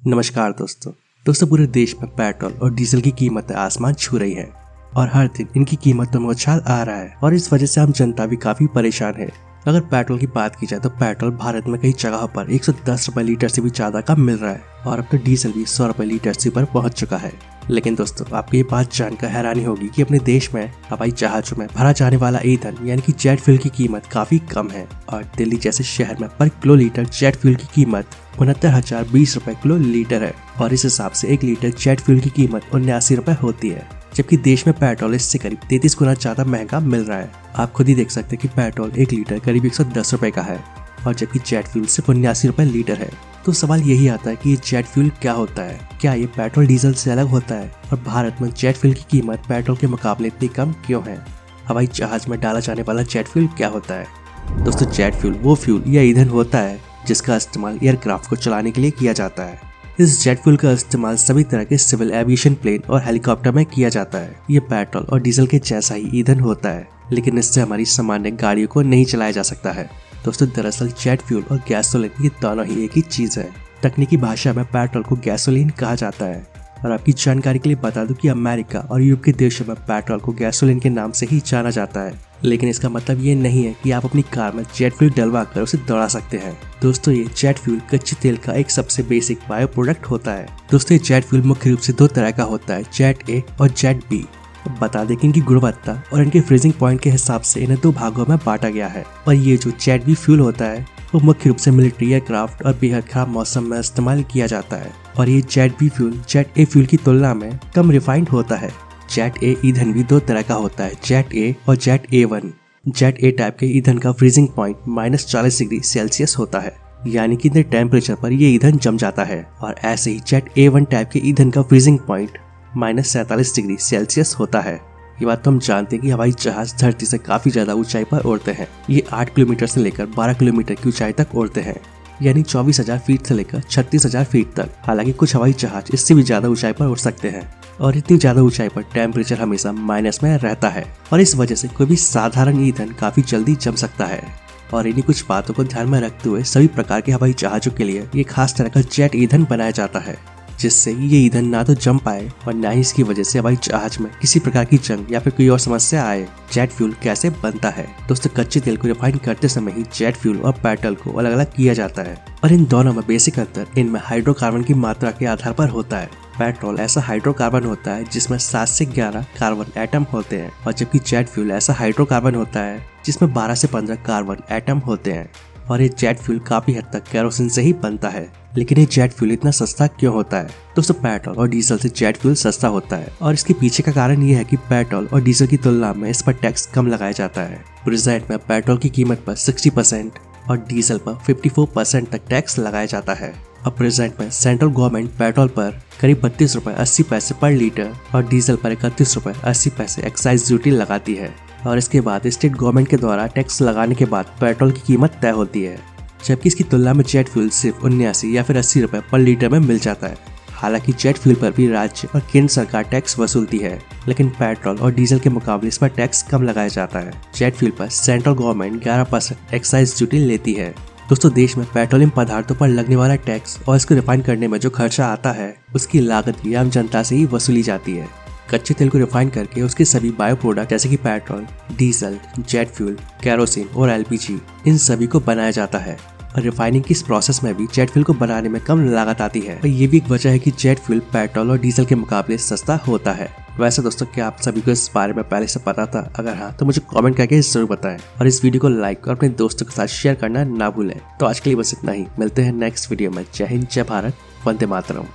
नमस्कार दोस्तों पूरे देश में पेट्रोल और डीजल की कीमतें आसमान छू रही है और हर दिन इनकी कीमतों में उछाल आ रहा है और इस वजह से हम जनता भी काफी परेशान है। अगर पेट्रोल की बात की जाए तो पेट्रोल भारत में कई जगह पर 110 रुपए लीटर से भी ज्यादा का मिल रहा है और अब तो डीजल भी 100 रुपए लीटर से पर पहुंच चुका है। लेकिन दोस्तों आपको ये बात जानकर हैरानी होगी कि अपने देश में हवाई जहाजों में भरा जाने वाला ईंधन यानी कि जेट फ्यूल की कीमत काफी कम है और दिल्ली जैसे शहर में पर किलो लीटर जेट फ्यूल की कीमत 69,020 रुपए किलो लीटर है और इस हिसाब से 1 लीटर जेट फ्यूल की कीमत 79 रुपए होती है, जबकि देश में पेट्रोल इससे करीब 33 गुना ज्यादा महंगा मिल रहा है। आप खुद ही देख सकते हैं कि पेट्रोल 1 लीटर करीब 110 रुपए का है और जबकि जेट फ्यूल सिर्फ 79 रुपए लीटर है। तो सवाल यही आता है कि ये जेट फ्यूल क्या होता है, क्या ये पेट्रोल डीजल से अलग होता है और भारत में जेट फ्यूल की कीमत पेट्रोल के मुकाबले इतनी कम क्यों है? हवाई जहाज में डाला जाने वाला जेट फ्यूल क्या होता है? दोस्तों जेट फ्यूल वो फ्यूल या ईंधन होता है जिसका इस्तेमाल एयरक्राफ्ट को चलाने के लिए किया जाता है। इस जेट फ्यूल का इस्तेमाल सभी तरह के सिविल एविएशन प्लेन और हेलीकॉप्टर में किया जाता है। ये पेट्रोल और डीजल के जैसा ही ईंधन होता है, लेकिन इससे हमारी सामान्य गाड़ियों को नहीं चलाया जा सकता है। दोस्तों दरअसल जेट फ्यूल और गैसोलीन ये दोनों ही एक ही चीज है। तकनीकी भाषा में पेट्रोल को गैसोलीन कहा जाता है और आपकी जानकारी के लिए बता दूं कि अमेरिका और यूरोप के देशों में पेट्रोल को गैसोलीन के नाम से ही जाना जाता है, लेकिन इसका मतलब ये नहीं है कि आप अपनी कार में जेट फ्यूल डलवा कर उसे दौड़ा सकते हैं। दोस्तों ये जेट फ्यूल कच्चे तेल का एक सबसे बेसिक बायो प्रोडक्ट होता है। दोस्तों ये जेट फ्यूल मुख्य रूप से 2 तरह का होता है, जेट ए और जेट बी। बता दें कि इनकी गुणवत्ता और इनके फ्रीजिंग पॉइंट के हिसाब से इन्हें 2 भागों में बांटा गया है और ये जो जेट बी फ्यूल होता है वो मुख्य रूप से मिलिट्री एयरक्राफ्ट और बेहद खराब मौसम में इस्तेमाल किया जाता है और ये jet B fuel jet A fuel की तुलना में कम रिफाइंड होता है। जेट ए ईंधन भी 2 तरह का होता है, जेट ए और जेट A1। जेट ए टाइप के ईंधन का फ्रीजिंग पॉइंट -40 डिग्री सेल्सियस होता है, यानी कि इतने टेम्परेचर पर ये ईंधन जम जाता है और ऐसे ही जेट A1 टाइप के ईंधन का फ्रीजिंग पॉइंट -47 डिग्री सेल्सियस होता है। ये बात तो हम जानते हैं कि हवाई जहाज धरती से काफी ज्यादा ऊंचाई पर उड़ते हैं। ये 8 किलोमीटर से लेकर 12 किलोमीटर की ऊंचाई तक उड़ते हैं, यानी 24,000 फीट से लेकर 36,000 फीट तक। हालांकि कुछ हवाई जहाज इससे भी ज्यादा ऊंचाई पर उड़ सकते हैं और इतनी ज्यादा ऊंचाई पर टेम्परेचर हमेशा माइनस में रहता है और इस वजह से कोई भी साधारण ईंधन काफी जल्दी जम सकता है। और इन्हीं कुछ बातों को ध्यान में रखते हुए सभी प्रकार के हवाई जहाजों के लिए ये खास तरह का जेट ईंधन बनाया जाता है, जिससे ये ईंधन ना तो जम पाए और ना ही इसकी वजह से हवाई जहाज में किसी प्रकार की जंग या फिर कोई और समस्या आए। जेट फ्यूल कैसे बनता है? दोस्तों कच्चे तेल को रिफाइन करते समय ही जेट फ्यूल और पेट्रोल को अलग अलग किया जाता है और इन दोनों में बेसिक अंतर इनमें हाइड्रोकार्बन की मात्रा के आधार पर होता है। पेट्रोल ऐसा हाइड्रोकार्बन होता है जिसमें 7 से 11 कार्बन एटम होते हैं और जबकि जेट फ्यूल ऐसा हाइड्रोकार्बन होता है जिसमें 12 से 15 कार्बन एटम होते हैं और ये जेट फ्यूल काफी हद तक केरोसिन से ही बनता है। लेकिन ये जेट फ्यूल इतना सस्ता क्यों होता है? दोस्तों पेट्रोल और डीजल से जेट फ्यूल सस्ता होता है और इसके पीछे का कारण ये है कि पेट्रोल और डीजल की तुलना में इस पर टैक्स कम लगाया जाता है। प्रेजेंट में पेट्रोल की कीमत पर 60% और डीजल पर 54% तक टैक्स लगाया जाता है। अब प्रेजेंट में सेंट्रल गवर्नमेंट पेट्रोल पर करीब 32 रुपए 80 पैसे पर लीटर और डीजल पर 31 रुपए 80 पैसे एक्साइज ड्यूटी लगाती है और इसके बाद स्टेट गवर्नमेंट के द्वारा टैक्स लगाने के बाद पेट्रोल की कीमत तय होती है, जबकि इसकी तुलना में जेट फ्यूल सिर्फ 79 या फिर 80 रुपए पर लीटर में मिल जाता है। हालांकि जेट फ्यूल पर भी राज्य और केंद्र सरकार टैक्स वसूलती है, लेकिन पेट्रोल और डीजल के मुकाबले इस पर टैक्स कम लगाया जाता है। जेट फ्यूल पर सेंट्रल गवर्नमेंट 11% एक्साइज ड्यूटी लेती है। दोस्तों देश में पेट्रोलियम पदार्थों पर लगने वाला टैक्स और इसको रिफाइन करने में जो खर्चा आता है उसकी लागत भी आम जनता से ही वसूली जाती है। कच्चे तेल को रिफाइन करके उसके सभी बायो प्रोडक्ट जैसे कि petrol, diesel, jet fuel, kerosene और LPG इन सभी को बनाया जाता है और रिफाइनिंग की इस प्रोसेस में भी जेट फ्यूल को बनाने में कम लागत आती है और ये भी एक वजह है कि जेट फ्यूल पेट्रोल और डीजल के मुकाबले सस्ता होता है। वैसे दोस्तों क्या आप सभी को इस बारे में पहले से पता था? अगर हाँ तो मुझे कमेंट करके जरूर बताएं और इस वीडियो को लाइक और अपने दोस्तों के साथ शेयर करना ना भूलें। तो आज के लिए बस इतना ही, मिलते हैं नेक्स्ट वीडियो में। जय हिंद, जय भारत, वंदे मातरम।